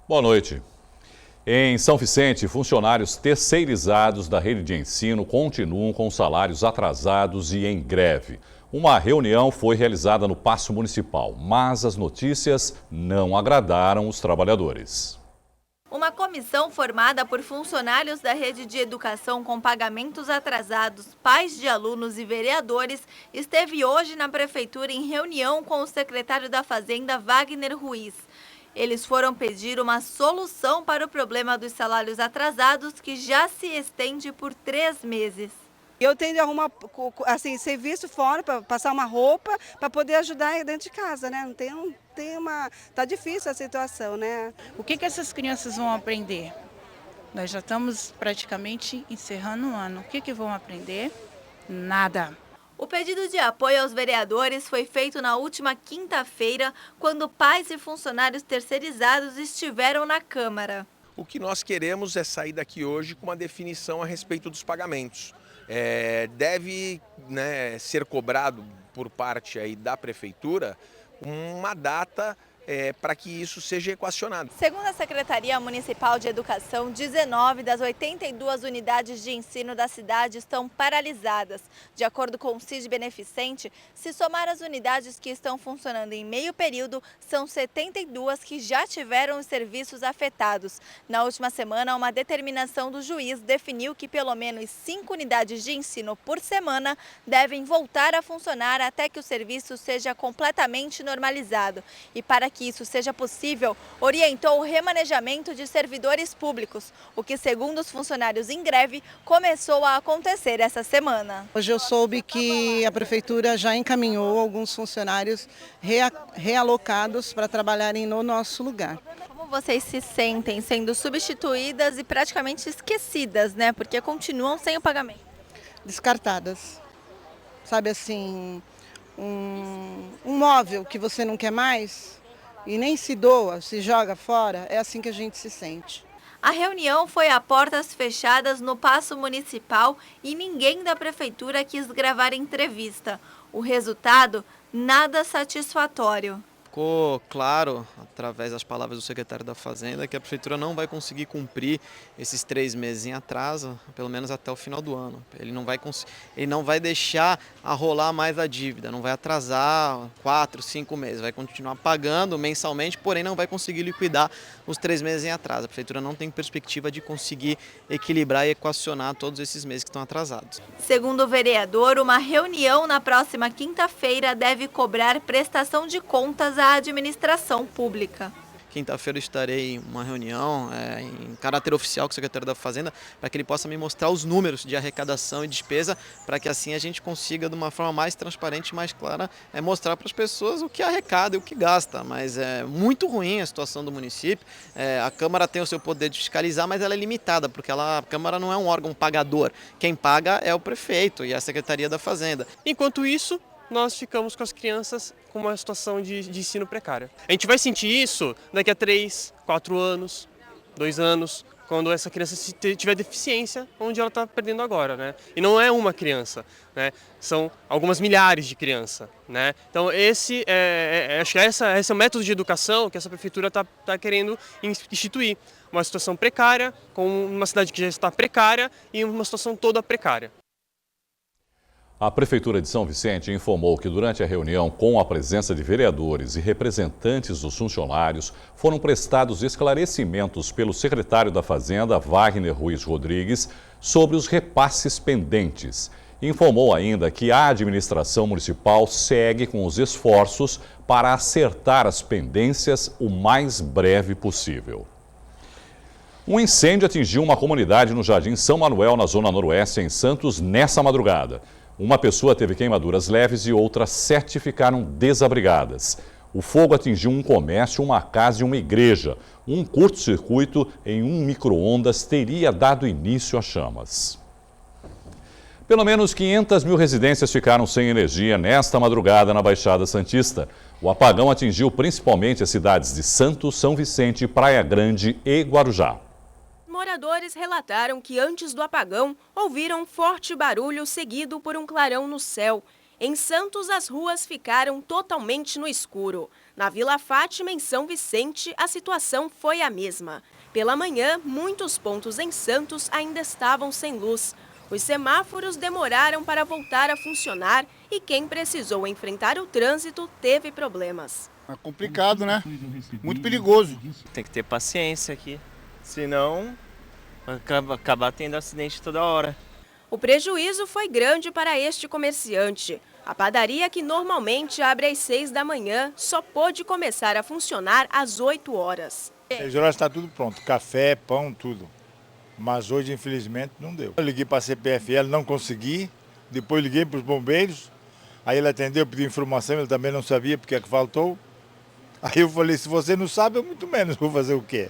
Boa noite. Em São Vicente, funcionários terceirizados da rede de ensino continuam com salários atrasados e em greve. Uma reunião foi realizada no Paço Municipal, mas as notícias não agradaram os trabalhadores. Uma comissão formada por funcionários da rede de educação com pagamentos atrasados, pais de alunos e vereadores esteve hoje na prefeitura em reunião com o secretário da Fazenda, Wagner Ruiz. Eles foram pedir uma solução para o problema dos salários atrasados, que já se estende por 3 meses. Eu tenho de arrumar, assim, serviço fora para passar uma roupa para poder ajudar dentro de casa, né? Tá difícil a situação, né? O que essas crianças vão aprender? Nós já estamos praticamente encerrando o ano. O que vão aprender? Nada. O pedido de apoio aos vereadores foi feito na última quinta-feira, quando pais e funcionários terceirizados estiveram na Câmara. O que nós queremos é sair daqui hoje com uma definição a respeito dos pagamentos. Deve, ser cobrado por parte aí da Prefeitura uma data para que isso seja equacionado. Segundo a Secretaria Municipal de Educação, 19 das 82 unidades de ensino da cidade estão paralisadas. De acordo com o CID Beneficente, se somar as unidades que estão funcionando em meio período, são 72 que já tiveram os serviços afetados. Na última semana, uma determinação do juiz definiu que pelo menos 5 unidades de ensino por semana devem voltar a funcionar até que o serviço seja completamente normalizado. E para que isso seja possível, orientou o remanejamento de servidores públicos, o que, segundo os funcionários em greve, começou a acontecer essa semana. Hoje eu soube que a Prefeitura já encaminhou alguns funcionários realocados para trabalharem no nosso lugar. Como vocês se sentem sendo substituídas e praticamente esquecidas, né? Porque continuam sem o pagamento. Descartadas. Sabe assim, um móvel que você não quer mais e nem se doa, se joga fora, é assim que a gente se sente. A reunião foi a portas fechadas no Paço Municipal e ninguém da Prefeitura quis gravar entrevista. O resultado, nada satisfatório. Ficou claro, através das palavras do secretário da Fazenda, que a Prefeitura não vai conseguir cumprir esses 3 meses em atraso, pelo menos até o final do ano. Ele não vai deixar rolar mais a dívida, não vai atrasar 4, 5 meses, vai continuar pagando mensalmente, porém não vai conseguir liquidar os 3 meses em atraso. A Prefeitura não tem perspectiva de conseguir equilibrar e equacionar todos esses meses que estão atrasados. Segundo o vereador, uma reunião na próxima quinta-feira deve cobrar prestação de contas à administração pública. Quinta-feira estarei em uma reunião em caráter oficial com o secretário da Fazenda para que ele possa me mostrar os números de arrecadação e despesa, para que assim a gente consiga, de uma forma mais transparente e mais clara, mostrar para as pessoas o que arrecada e o que gasta. Mas é muito ruim a situação do município. A Câmara tem o seu poder de fiscalizar, mas ela é limitada, porque a Câmara não é um órgão pagador. Quem paga é o prefeito e a Secretaria da Fazenda. Enquanto isso, nós ficamos com as crianças com uma situação de ensino precária. A gente vai sentir isso daqui a 3, 4 anos, 2 anos, quando essa criança tiver deficiência, onde ela está perdendo agora, né? E não é uma criança, né? São algumas milhares de crianças, né? Então acho que esse é o método de educação que essa prefeitura está querendo instituir. Uma situação precária, com uma cidade que já está precária e uma situação toda precária. A Prefeitura de São Vicente informou que durante a reunião, com a presença de vereadores e representantes dos funcionários, foram prestados esclarecimentos pelo secretário da Fazenda, Wagner Ruiz Rodrigues, sobre os repasses pendentes. Informou ainda que a administração municipal segue com os esforços para acertar as pendências o mais breve possível. Um incêndio atingiu uma comunidade no Jardim São Manuel, na zona noroeste, em Santos, nessa madrugada. Uma pessoa teve queimaduras leves e outras 7 ficaram desabrigadas. O fogo atingiu um comércio, uma casa e uma igreja. Um curto-circuito em um micro-ondas teria dado início às chamas. Pelo menos 500 mil residências ficaram sem energia nesta madrugada na Baixada Santista. O apagão atingiu principalmente as cidades de Santos, São Vicente, Praia Grande e Guarujá. Moradores relataram que antes do apagão ouviram um forte barulho seguido por um clarão no céu. Em Santos, as ruas ficaram totalmente no escuro. Na Vila Fátima, em São Vicente, a situação foi a mesma. Pela manhã, muitos pontos em Santos ainda estavam sem luz. Os semáforos demoraram para voltar a funcionar e quem precisou enfrentar o trânsito teve problemas. É complicado, né? Muito perigoso. Tem que ter paciência aqui, senão acabar tendo acidente toda hora. O prejuízo foi grande para este comerciante. A padaria, que normalmente abre às 6 da manhã, só pôde começar a funcionar às 8 horas. Já está tudo pronto, café, pão, tudo. Mas hoje, infelizmente, não deu. Eu liguei para a CPFL, não consegui. Depois liguei para os bombeiros. Aí ele atendeu, pediu informação, ele também não sabia porque é que faltou. Aí eu falei, se você não sabe, eu muito menos vou fazer o quê?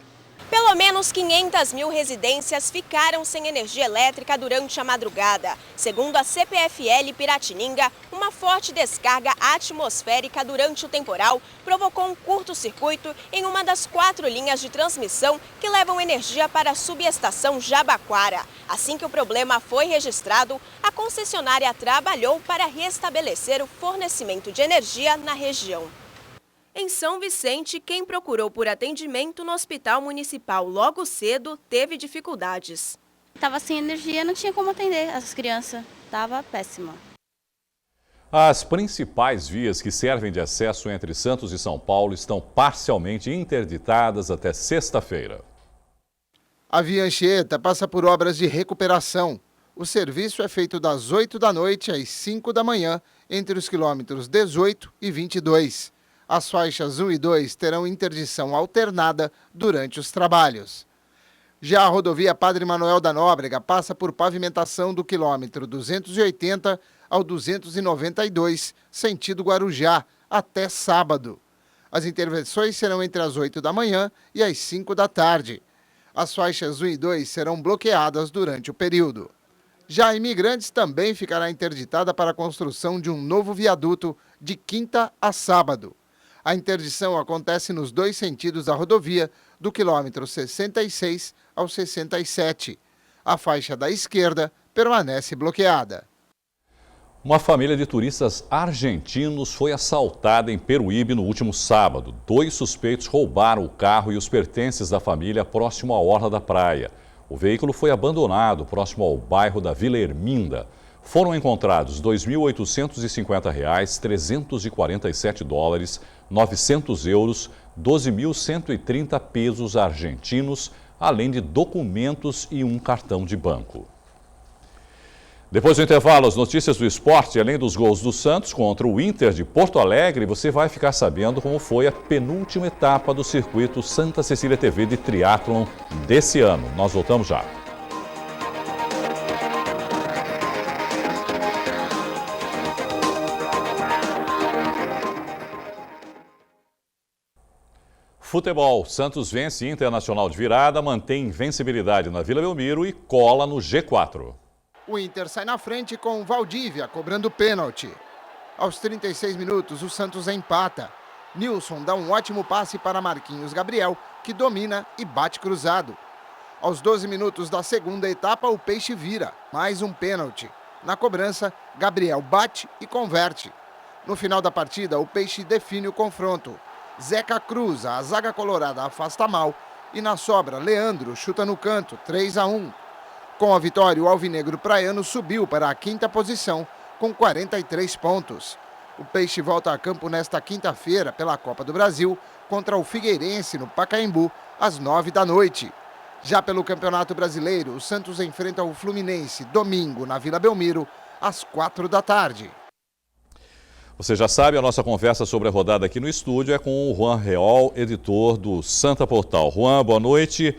Pelo menos 500 mil residências ficaram sem energia elétrica durante a madrugada. Segundo a CPFL Piratininga, uma forte descarga atmosférica durante o temporal provocou um curto-circuito em uma das 4 linhas de transmissão que levam energia para a subestação Jabaquara. Assim que o problema foi registrado, a concessionária trabalhou para restabelecer o fornecimento de energia na região. Em São Vicente, quem procurou por atendimento no hospital municipal logo cedo teve dificuldades. Estava sem energia, não tinha como atender as crianças, estava péssima. As principais vias que servem de acesso entre Santos e São Paulo estão parcialmente interditadas até sexta-feira. A Via Anchieta passa por obras de recuperação. O serviço é feito das 8 da noite às 5 da manhã, entre os quilômetros 18 e 22. As faixas 1 e 2 terão interdição alternada durante os trabalhos. Já a rodovia Padre Manuel da Nóbrega passa por pavimentação do quilômetro 280 ao 292, sentido Guarujá, até sábado. As intervenções serão entre as 8 da manhã e as 5 da tarde. As faixas 1 e 2 serão bloqueadas durante o período. Já a Imigrantes também ficará interditada para a construção de um novo viaduto de quinta a sábado. A interdição acontece nos 2 sentidos da rodovia, do quilômetro 66 ao 67. A faixa da esquerda permanece bloqueada. Uma família de turistas argentinos foi assaltada em Peruíbe no último sábado. 2 suspeitos roubaram o carro e os pertences da família próximo à orla da praia. O veículo foi abandonado próximo ao bairro da Vila Erminda. Foram encontrados R$ 2.850, 347 dólares, 900 euros, 12.130 pesos argentinos, além de documentos e um cartão de banco. Depois do intervalo, as notícias do esporte, além dos gols do Santos contra o Inter de Porto Alegre, você vai ficar sabendo como foi a penúltima etapa do circuito Santa Cecília TV de triatlon desse ano. Nós voltamos já. Futebol. Santos vence Internacional de virada, mantém invencibilidade na Vila Belmiro e cola no G4. O Inter sai na frente com Valdívia cobrando pênalti. Aos 36 minutos, o Santos empata. Nilson dá um ótimo passe para Marquinhos Gabriel, que domina e bate cruzado. Aos 12 minutos da segunda etapa, o Peixe vira. Mais um pênalti. Na cobrança, Gabriel bate e converte. No final da partida, o Peixe define o confronto. Zeca cruza, a zaga colorada afasta mal e na sobra, Leandro chuta no canto, 3-1. Com a vitória, o alvinegro praiano subiu para a 5ª posição com 43 pontos. O Peixe volta a campo nesta quinta-feira pela Copa do Brasil contra o Figueirense no Pacaembu às 9 da noite. Já pelo Campeonato Brasileiro, o Santos enfrenta o Fluminense domingo na Vila Belmiro às 4 da tarde. Você já sabe, a nossa conversa sobre a rodada aqui no estúdio é com o Juan Reol, editor do Santa Portal. Juan, boa noite.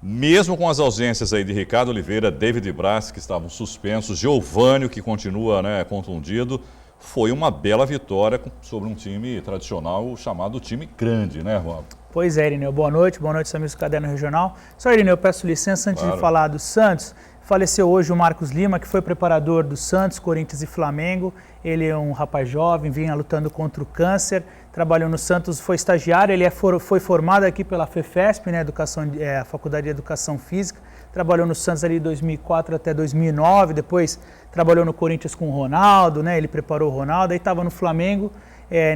Mesmo com as ausências aí de Ricardo Oliveira, David Braz, que estavam suspensos, Giovânio, que continua contundido, foi uma bela vitória sobre um time tradicional chamado time grande, né, Juan? Pois é, Irineu. Boa noite, amigos do Caderno Regional. Só, Irineu, eu peço licença antes de falar do Santos. Faleceu hoje o Marcos Lima, que foi preparador do Santos, Corinthians e Flamengo. Ele é um rapaz jovem, vinha lutando contra o câncer, trabalhou no Santos, foi estagiário, ele foi formado aqui pela FEFESP, né, a Faculdade de Educação Física. Trabalhou no Santos ali de 2004 até 2009, depois trabalhou no Corinthians com o Ronaldo, né, ele preparou o Ronaldo, aí estava no Flamengo.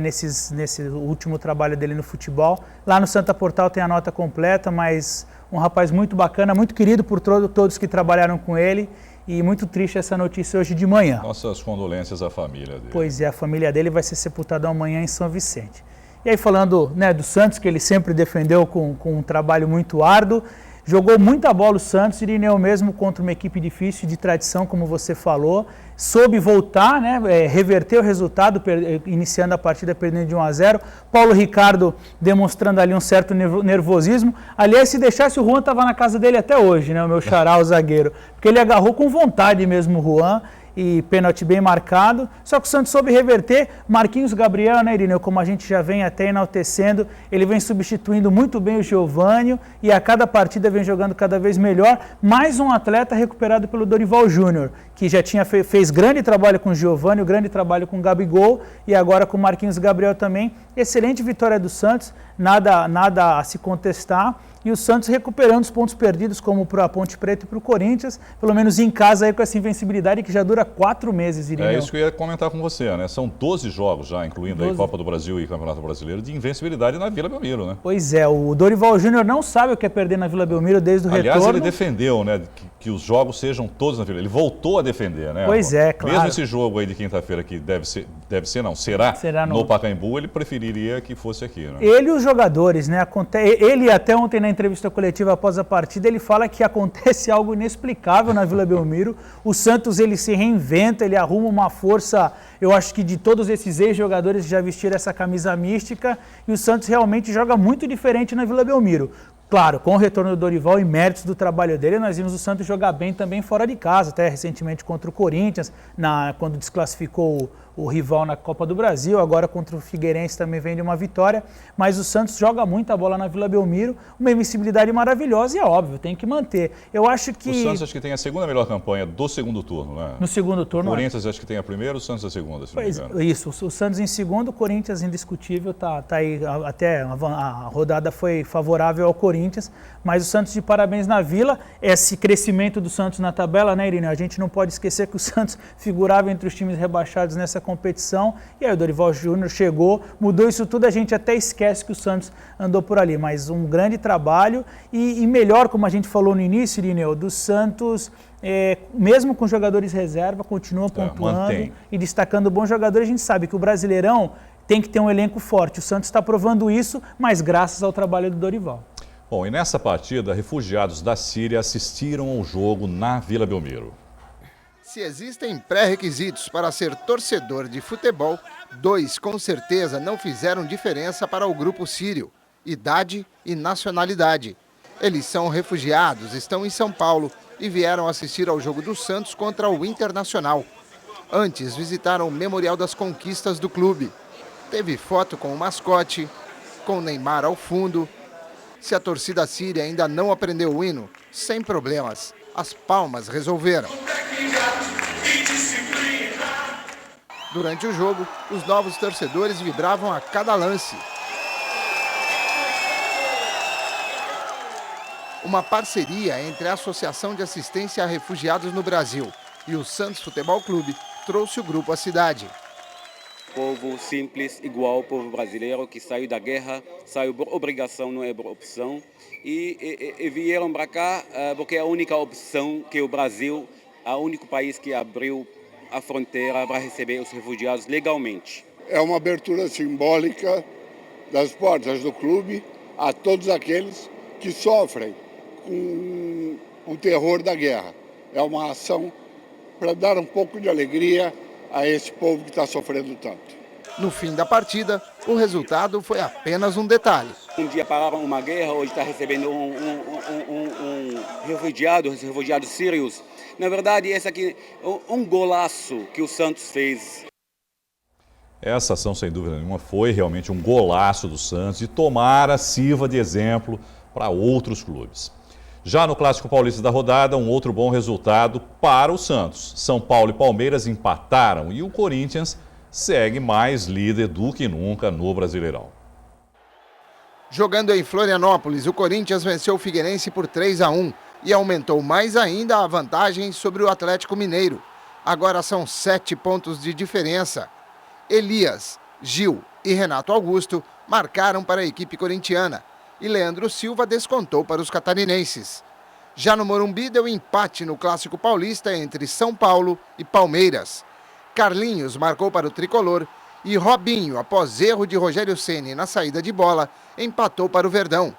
nesse último trabalho dele no futebol. Lá no Santa Portal tem a nota completa, mas um rapaz muito bacana, muito querido por todos que trabalharam com ele. E muito triste essa notícia hoje de manhã. Nossas condolências à família dele. Pois é, a família dele vai ser sepultada amanhã em São Vicente. E aí falando, né, do Santos, que ele sempre defendeu com um trabalho muito árduo, jogou muita bola o Santos, Irineu, mesmo contra uma equipe difícil, de tradição, como você falou, soube voltar, né, reverter o resultado, iniciando a partida perdendo de 1-0. Paulo Ricardo demonstrando ali um certo nervosismo. Aliás, se deixasse o Juan, estava na casa dele até hoje, né, o meu xará, o zagueiro, porque ele agarrou com vontade mesmo o Juan, e pênalti bem marcado, só que o Santos soube reverter. Marquinhos Gabriel, né, Irineu, como a gente já vem até enaltecendo, ele vem substituindo muito bem o Giovânio e a cada partida vem jogando cada vez melhor. Mais um atleta recuperado pelo Dorival Júnior, que já fez grande trabalho com o Giovânio, grande trabalho com o Gabigol e agora com o Marquinhos Gabriel também. Excelente vitória do Santos, nada a se contestar. E o Santos recuperando os pontos perdidos, como para a Ponte Preta e para o Corinthians, pelo menos em casa aí com essa invencibilidade que já dura 4 meses, Irineu. É isso que eu ia comentar com você, né? São 12 jogos já, incluindo aí Copa do Brasil e Campeonato Brasileiro, de invencibilidade na Vila Belmiro, né? Pois é, o Dorival Júnior não sabe o que é perder na Vila Belmiro desde o retorno. Aliás, ele defendeu, né, que os jogos sejam todos na Vila. Ele voltou a defender, né? Pois é, claro. Mesmo esse jogo aí de quinta-feira, que será no Pacaembu, ele preferiria que fosse aqui, né? Ele e os jogadores, né? Ele até ontem na entrevista coletiva após a partida, ele fala que acontece algo inexplicável na Vila Belmiro. O Santos, ele se reinventa, ele arruma uma força, eu acho que de todos esses ex-jogadores que já vestiram essa camisa mística, e o Santos realmente joga muito diferente na Vila Belmiro. Claro, com o retorno do Dorival e méritos do trabalho dele, nós vimos o Santos jogar bem também fora de casa, até recentemente contra o Corinthians, quando desclassificou o rival na Copa do Brasil, agora contra o Figueirense também vem de uma vitória, mas o Santos joga muita bola na Vila Belmiro, uma invencibilidade maravilhosa e é óbvio, tem que manter. Eu acho que... O Santos acho que tem a segunda melhor campanha do segundo turno, né? No segundo turno. O Corinthians acho que tem a primeira, o Santos a segunda, se não me engano. Isso, o Santos em segundo, o Corinthians indiscutível, tá aí, até a rodada foi favorável ao Corinthians, mas o Santos de parabéns na Vila. Esse crescimento do Santos na tabela, né, Irineu? A gente não pode esquecer que o Santos figurava entre os times rebaixados nessa competição, e aí o Dorival Júnior chegou, mudou isso tudo, a gente até esquece que o Santos andou por ali, mas um grande trabalho e melhor, como a gente falou no início, Irineu, do Santos, mesmo com jogadores reserva, continua pontuando e destacando bons jogadores. A gente sabe que o Brasileirão tem que ter um elenco forte, o Santos está provando isso, mas graças ao trabalho do Dorival. Bom, e nessa partida, refugiados da Síria assistiram ao jogo na Vila Belmiro. Se existem pré-requisitos para ser torcedor de futebol, 2 com certeza não fizeram diferença para o grupo sírio: idade e nacionalidade. Eles são refugiados, estão em São Paulo e vieram assistir ao jogo do Santos contra o Internacional. Antes, visitaram o Memorial das Conquistas do clube. Teve foto com o mascote, com Neymar ao fundo. Se a torcida síria ainda não aprendeu o hino, sem problemas, as palmas resolveram. Durante o jogo, os novos torcedores vibravam a cada lance. Uma parceria entre a Associação de Assistência a Refugiados no Brasil e o Santos Futebol Clube trouxe o grupo à cidade. Povo simples, igual ao povo brasileiro, que saiu da guerra, saiu por obrigação, não é por opção. E vieram para cá porque é a única opção que o Brasil, é o único país que abriu a fronteira para receber os refugiados legalmente. É uma abertura simbólica das portas do clube a todos aqueles que sofrem com o terror da guerra. É uma ação para dar um pouco de alegria a esse povo que está sofrendo tanto. No fim da partida, o resultado foi apenas um detalhe. Um dia pararam uma guerra, hoje está recebendo refugiados sírios. Na verdade, esse aqui é um golaço que o Santos fez. Essa ação, sem dúvida nenhuma, foi realmente um golaço do Santos e tomara sirva de exemplo para outros clubes. Já no Clássico Paulista da rodada, um outro bom resultado para o Santos. São Paulo e Palmeiras empataram e o Corinthians segue mais líder do que nunca no Brasileirão. Jogando em Florianópolis, o Corinthians venceu o Figueirense por 3-1 e aumentou mais ainda a vantagem sobre o Atlético Mineiro. Agora são 7 pontos de diferença. Elias, Gil e Renato Augusto marcaram para a equipe corintiana e Leandro Silva descontou para os catarinenses. Já no Morumbi deu empate no Clássico Paulista entre São Paulo e Palmeiras. Carlinhos marcou para o tricolor e Robinho, após erro de Rogério Ceni na saída de bola, empatou para o Verdão.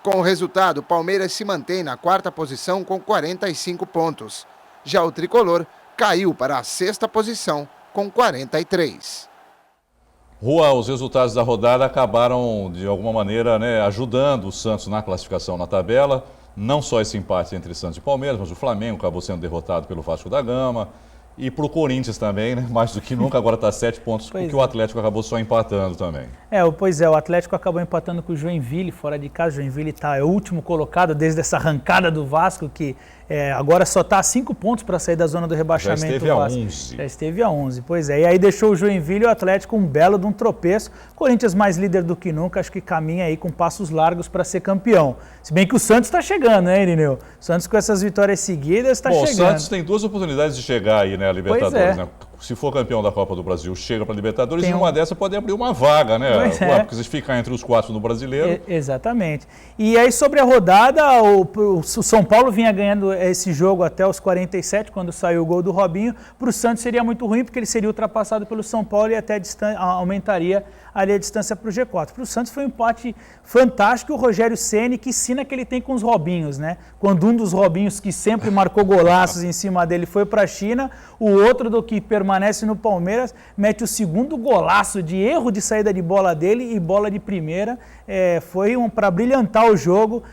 Com o resultado, o Palmeiras se mantém na 4ª posição com 45 pontos. Já o tricolor caiu para a 6ª posição com 43. Rua, os resultados da rodada acabaram, de alguma maneira, ajudando o Santos na classificação na tabela. Não só esse empate entre Santos e Palmeiras, mas o Flamengo acabou sendo derrotado pelo Vasco da Gama. E para o Corinthians também, mais do que nunca, agora está 7 pontos, porque o Atlético acabou só empatando também. O Atlético acabou empatando com o Joinville, fora de casa. O Joinville é o último colocado desde essa arrancada do Vasco, que agora só está a 5 pontos para sair da zona do rebaixamento. Já esteve a 11. Já esteve a 11, e aí deixou o Joinville e o Atlético um belo de um tropeço. Corinthians mais líder do que nunca, acho que caminha aí com passos largos para ser campeão. Se bem que o Santos está chegando, né, Irineu? O Santos com essas vitórias seguidas está chegando. O Santos tem 2 oportunidades de chegar aí, a Libertadores, né? Se for campeão da Copa do Brasil, chega para a Libertadores e uma dessa pode abrir uma vaga, né? Porque se ficar entre os 4 no Brasileiro. Exatamente. E aí sobre a rodada, o São Paulo vinha ganhando esse jogo até os 47, quando saiu o gol do Robinho. Para o Santos seria muito ruim, porque ele seria ultrapassado pelo São Paulo e até aumentaria ali a distância para o G4. Para o Santos foi um empate fantástico. O Rogério Ceni, que ensina que ele tem com os Robinhos, né? Quando um dos Robinhos, que sempre marcou golaços em cima dele, foi para a China, o outro do que permanece no Palmeiras mete o segundo golaço de erro de saída de bola dele e bola de primeira. Foi para brilhantar o jogo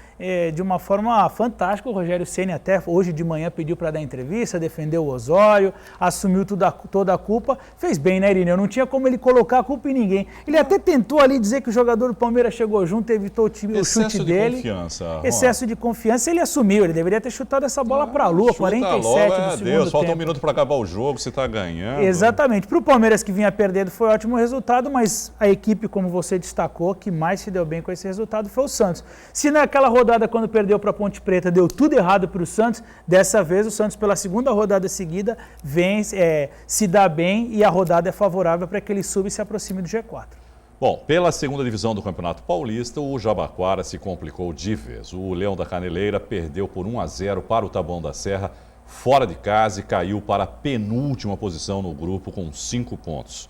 de uma forma fantástica. O Rogério Ceni até hoje de manhã pediu para dar entrevista, defendeu o Osório, assumiu toda a culpa. Fez bem, né, Irineu? Não tinha como ele colocar a culpa em ninguém. Ele até tentou ali dizer que o jogador do Palmeiras chegou junto, evitou o chute dele. Excesso de confiança. Excesso de confiança. Ele assumiu, ele deveria ter chutado essa bola para a lua, 47 do segundo tempo. Falta um minuto para acabar o jogo, você está ganhando. Exatamente. Para o Palmeiras, que vinha perdendo, foi um ótimo resultado, mas a equipe, como você destacou, que mais se deu bem com esse resultado foi o Santos. Se naquela rodada, quando perdeu para a Ponte Preta, deu tudo errado para o Santos, dessa vez o Santos, pela segunda rodada seguida, se dá bem e a rodada é favorável para que ele suba e se aproxime do G4. Bom, pela segunda divisão do Campeonato Paulista, o Jabaquara se complicou de vez. O Leão da Caneleira perdeu por 1-0 para o Taboão da Serra, fora de casa, e caiu para a penúltima posição no grupo com 5 pontos.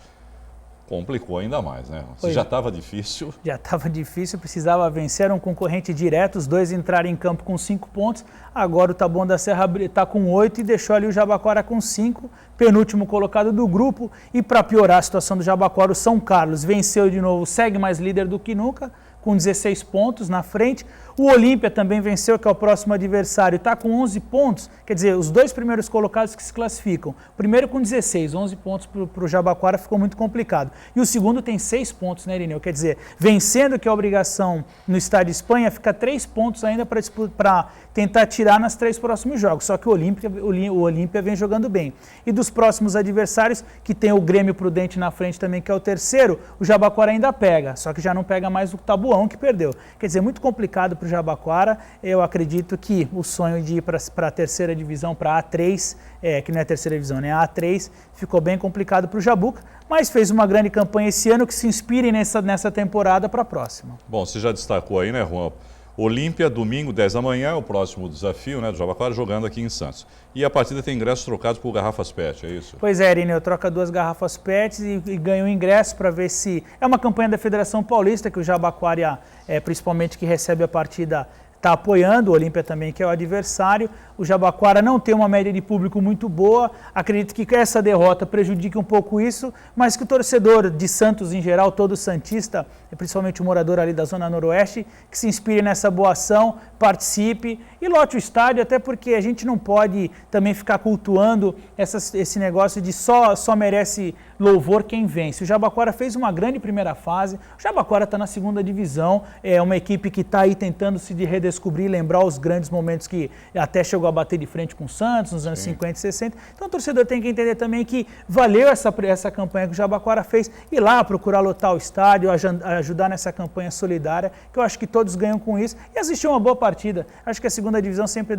Complicou ainda mais, né? Se já estava difícil... Já estava difícil, precisava vencer um concorrente direto, os dois entraram em campo com 5 pontos, agora o Taboão da Serra está com 8 e deixou ali o Jabaquara com 5, penúltimo colocado do grupo. E para piorar a situação do Jabaquara, o São Carlos venceu de novo, segue mais líder do que nunca, com 16 pontos na frente. O Olímpia também venceu, que é o próximo adversário, está com 11 pontos, quer dizer, os 2 primeiros colocados que se classificam. O primeiro com 16, 11 pontos para o Jabaquara, ficou muito complicado. E o segundo tem 6 pontos, né, Irineu? Quer dizer, vencendo, que é a obrigação no Estádio Espanha, fica 3 pontos ainda para tentar tirar nas 3 próximos jogos. Só que o Olímpia vem jogando bem. E dos próximos adversários, que tem o Grêmio Prudente na frente também, que é o terceiro, o Jabaquara ainda pega, só que já não pega mais o Taboão, que perdeu. Quer dizer, muito complicado para o Jabaquara. Eu acredito que o sonho de ir para a terceira divisão, para a A3, que não é a terceira divisão, né? A A3, ficou bem complicado para o Jabuca, mas fez uma grande campanha esse ano, que se inspire nessa temporada para a próxima. Bom, você já destacou aí, né, Juan? Olímpia, domingo, 10 da manhã, o próximo desafio, né, do Jabaquara, jogando aqui em Santos. E a partida tem ingressos trocados por garrafas PET, é isso? Pois é, Irineu, troca 2 garrafas PET e ganha um ingresso para ver se... É uma campanha da Federação Paulista, que o Jabaquara, principalmente que recebe a partida, está apoiando, o Olímpia também, que é o adversário. O Jabaquara não tem uma média de público muito boa, acredito que essa derrota prejudique um pouco isso, mas que o torcedor de Santos em geral, todo santista, principalmente o morador ali da Zona Noroeste, que se inspire nessa boa ação, participe e lote o estádio, até porque a gente não pode também ficar cultuando esse negócio de só merece louvor quem vence. O Jabaquara fez uma grande primeira fase, o Jabaquara está na segunda divisão, é uma equipe que está aí tentando se redescobrir, lembrar os grandes momentos que até chegou a bater de frente com o Santos nos anos 50 e 60. Então o torcedor tem que entender também que valeu essa campanha que o Jabaquara fez, ir lá procurar lotar o estádio, ajudar nessa campanha solidária, que eu acho que todos ganham com isso, e assistir uma boa partida. Acho que a segunda divisão sempre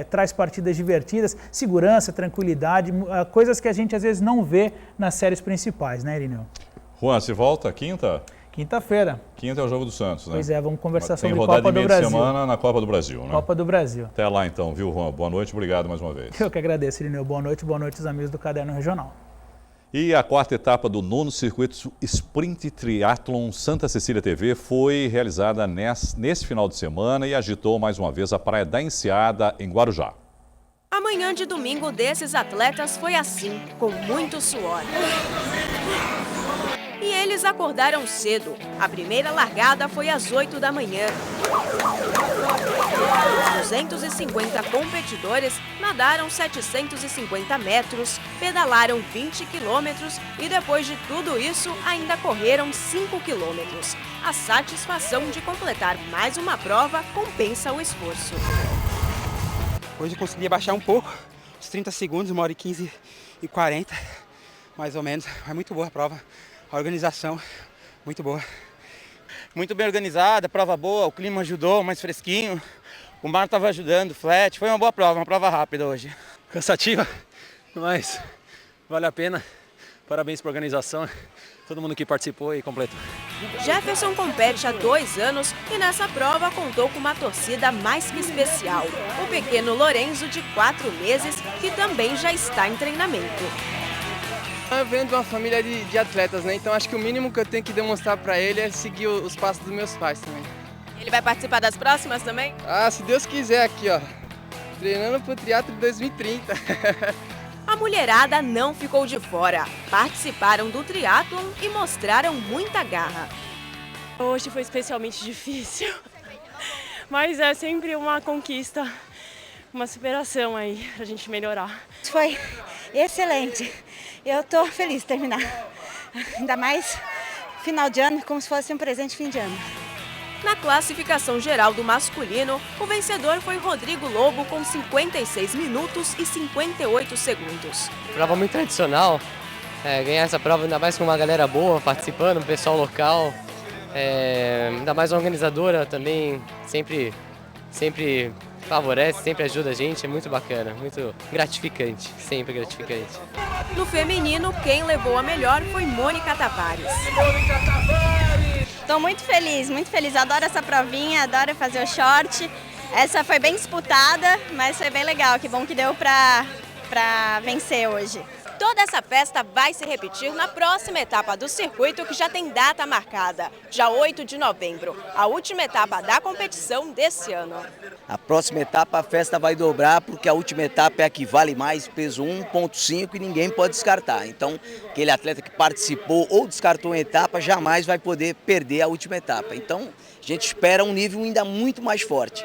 traz partidas divertidas, segurança, tranquilidade, coisas que a gente às vezes não vê nas séries principais, né, Irineu? Juan, se volta quinta? Quinta-feira. Quinta é o jogo do Santos, né? Pois é, vamos conversar Tem sobre rodada Copa de do meio de Brasil. semana na Copa do Brasil, né? Copa do Brasil. Até lá então, viu, Juan? Boa noite, obrigado mais uma vez. Eu que agradeço, Irineu. Boa noite aos amigos do Caderno Regional. E a quarta etapa do 9º Circuito Sprint Triathlon Santa Cecília TV foi realizada nesse final de semana e agitou mais uma vez a Praia da Enseada, em Guarujá. A manhã de domingo desses atletas foi assim, com muito suor. E eles acordaram cedo. A primeira largada foi às 8 da manhã. 250 competidores nadaram 750 metros, pedalaram 20 quilômetros e depois de tudo isso ainda correram 5 quilômetros. A satisfação de completar mais uma prova compensa o esforço. Hoje eu consegui abaixar um pouco, uns 30 segundos, 1h15 e 40, mais ou menos. É muito boa a prova, a organização, muito boa. Muito bem organizada, prova boa, o clima ajudou, mais fresquinho. O mar estava ajudando, flat. Foi uma boa prova, uma prova rápida hoje. Cansativa, mas vale a pena. Parabéns para a organização, todo mundo que participou e completou. Jefferson compete há 2 anos e nessa prova contou com uma torcida mais que especial. O pequeno Lorenzo, de 4 meses, que também já está em treinamento. Eu venho de uma família de atletas, né? Então acho que o mínimo que eu tenho que demonstrar para ele é seguir os passos dos meus pais também. Ele vai participar das próximas também? Ah, se Deus quiser, aqui ó, treinando para o triatlo de 2030. A mulherada não ficou de fora. Participaram do triatlon e mostraram muita garra. Hoje foi especialmente difícil, mas é sempre uma conquista, uma superação aí pra gente melhorar. Foi excelente. Eu tô feliz de terminar. Ainda mais final de ano, como se fosse um presente de fim de ano. Na classificação geral do masculino, o vencedor foi Rodrigo Lobo com 56 minutos e 58 segundos. Prova muito tradicional, ganhar essa prova ainda mais com uma galera boa participando, um pessoal local, ainda mais uma organizadora também sempre favorece, sempre ajuda a gente, é muito bacana, muito gratificante, sempre gratificante. No feminino, quem levou a melhor foi Mônica Tavares. Estou muito feliz, adoro essa provinha, adoro fazer o short. Essa foi bem disputada, mas foi bem legal, que bom que deu para vencer hoje. Toda essa festa vai se repetir na próxima etapa do circuito, que já tem data marcada, dia 8 de novembro, a última etapa da competição desse ano. A próxima etapa a festa vai dobrar, porque a última etapa é a que vale mais, peso 1,5 e ninguém pode descartar. Então, aquele atleta que participou ou descartou uma etapa jamais vai poder perder a última etapa. Então, a gente espera um nível ainda muito mais forte.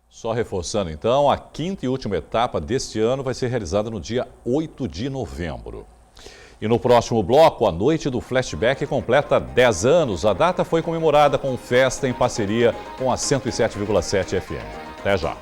Só reforçando então, a quinta e última etapa deste ano vai ser realizada no dia 8 de novembro. E no próximo bloco, a Noite do Flashback completa 10 anos. A data foi comemorada com festa em parceria com a 107,7 FM. Até já.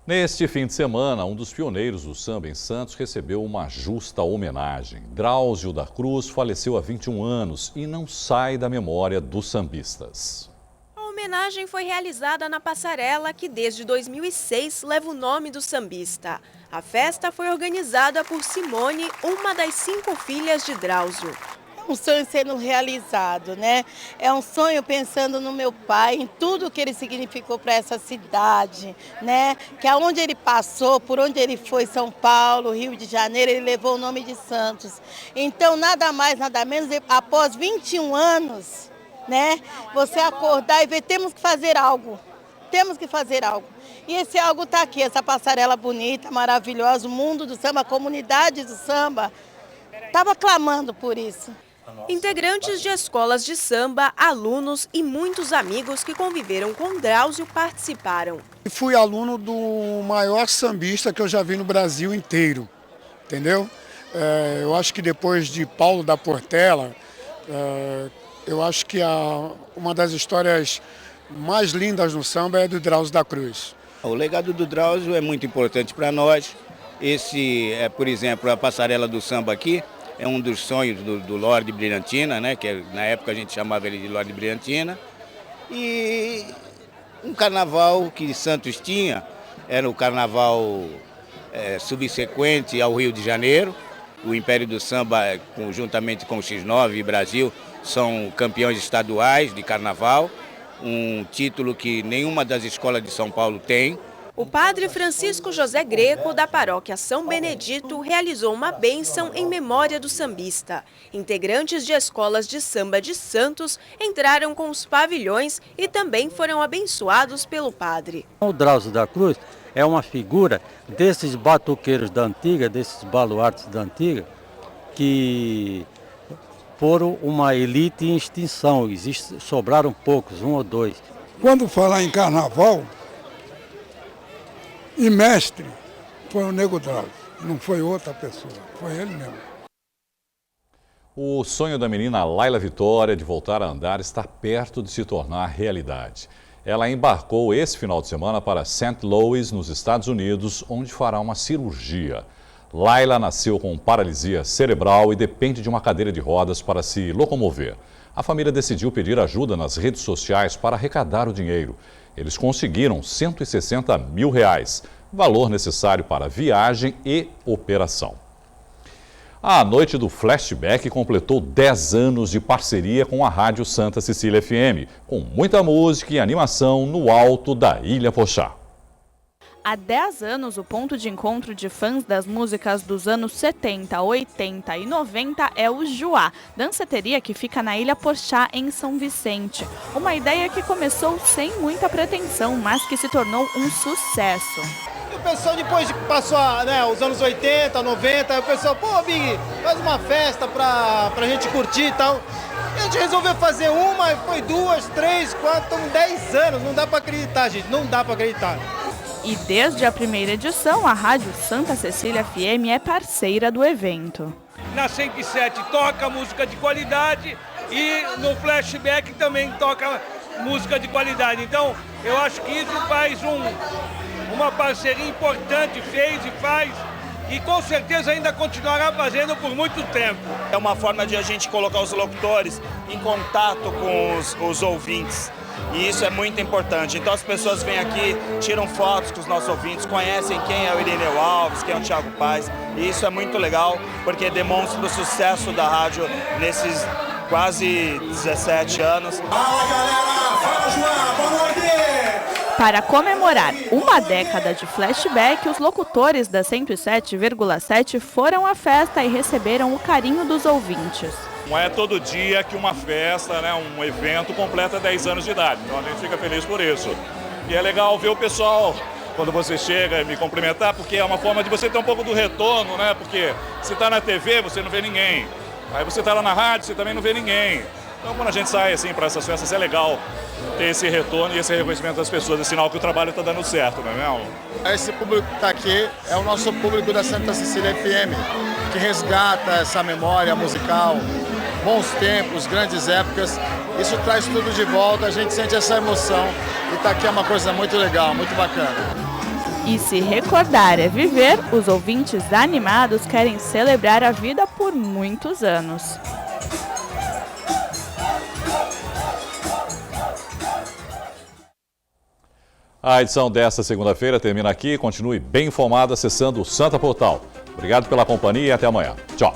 Neste fim de semana, um dos pioneiros do samba em Santos recebeu uma justa homenagem. Drauzio da Cruz faleceu há 21 anos e não sai da memória dos sambistas. A homenagem foi realizada na passarela que desde 2006 leva o nome do sambista. A festa foi organizada por Simone, uma das 5 filhas de Drauzio. Um sonho sendo realizado, né? É um sonho pensando no meu pai, em tudo que ele significou para essa cidade, né? Que aonde ele passou, por onde ele foi, São Paulo, Rio de Janeiro, ele levou o nome de Santos. Então, nada mais, nada menos, após 21 anos, né? Você acordar e ver, temos que fazer algo. Temos que fazer algo. E esse algo está aqui, essa passarela bonita, maravilhosa, o mundo do samba, a comunidade do samba, estava clamando por isso. Integrantes de escolas de samba, alunos e muitos amigos que conviveram com Drauzio participaram. Fui aluno do maior sambista que eu já vi no Brasil inteiro, entendeu? Eu acho que depois de Paulo da Portela, eu acho que uma das histórias mais lindas no samba é do Drauzio da Cruz. O legado do Drauzio é muito importante para nós. Esse é, por exemplo, a passarela do samba aqui, é um dos sonhos do Lorde Brilhantina, né? Que na época a gente chamava ele de Lorde Brilhantina. E um carnaval que Santos tinha, era o carnaval subsequente ao Rio de Janeiro. O Império do Samba, conjuntamente com o X9 e Brasil, são campeões estaduais de carnaval, um título que nenhuma das escolas de São Paulo tem. O padre Francisco José Greco, da paróquia São Benedito, realizou uma bênção em memória do sambista. Integrantes de escolas de samba de Santos entraram com os pavilhões e também foram abençoados pelo padre. O Drauzio da Cruz é uma figura desses batuqueiros da antiga, desses baluartes da antiga, que foram uma elite em extinção. Sobraram poucos, um ou dois. Quando falar em carnaval, e mestre foi o Nego Drauzio, não foi outra pessoa, foi ele mesmo. O sonho da menina Laila Vitória de voltar a andar está perto de se tornar realidade. Ela embarcou esse final de semana para St. Louis, nos Estados Unidos, onde fará uma cirurgia. Laila nasceu com paralisia cerebral e depende de uma cadeira de rodas para se locomover. A família decidiu pedir ajuda nas redes sociais para arrecadar o dinheiro. Eles conseguiram R$160 mil, valor necessário para viagem e operação. A noite do Flashback completou 10 anos de parceria com a Rádio Santa Cecília FM, com muita música e animação no alto da Ilha Pochá. Há 10 anos, o ponto de encontro de fãs das músicas dos anos 70, 80 e 90 é o Juá, danceteria que fica na Ilha Pochá, em São Vicente. Uma ideia que começou sem muita pretensão, mas que se tornou um sucesso. O pessoal depois passou os anos 80, 90, o pessoal, pô, Big, faz uma festa pra gente curtir e tal. E a gente resolveu fazer uma, foi 2, 3, 4, estamos 10 anos, não dá pra acreditar, gente, não dá pra acreditar. E desde a primeira edição, a Rádio Santa Cecília FM é parceira do evento. Na 107 toca música de qualidade e no Flashback também toca música de qualidade. Então, eu acho que isso faz uma parceria importante, fez e faz, e com certeza ainda continuará fazendo por muito tempo. É uma forma de a gente colocar os locutores em contato com os ouvintes. E isso é muito importante. Então as pessoas vêm aqui, tiram fotos com os nossos ouvintes, conhecem quem é o Irineu Alves, quem é o Thiago Paz. E isso é muito legal, porque demonstra o sucesso da rádio nesses quase 17 anos. Fala, galera! Fala, João! Boa noite! Para comemorar uma década de Flashback, os locutores da 107,7 foram à festa e receberam o carinho dos ouvintes. Não é todo dia que uma festa, um evento completa 10 anos de idade, então a gente fica feliz por isso. E é legal ver o pessoal, quando você chega, me cumprimentar, porque é uma forma de você ter um pouco do retorno, porque se está na TV, você não vê ninguém. Aí você está lá na rádio, você também não vê ninguém. Então quando a gente sai assim para essas festas, é legal ter esse retorno e esse reconhecimento das pessoas, é sinal que o trabalho está dando certo, não é mesmo? Esse público que está aqui é o nosso público da Santa Cecília FM, que resgata essa memória musical, bons tempos, grandes épocas. Isso traz tudo de volta, a gente sente essa emoção e estar aqui é uma coisa muito legal, muito bacana. E se recordar é viver, os ouvintes animados querem celebrar a vida por muitos anos. A edição desta segunda-feira termina aqui. Continue bem informado acessando o Santa Portal. Obrigado pela companhia e até amanhã. Tchau.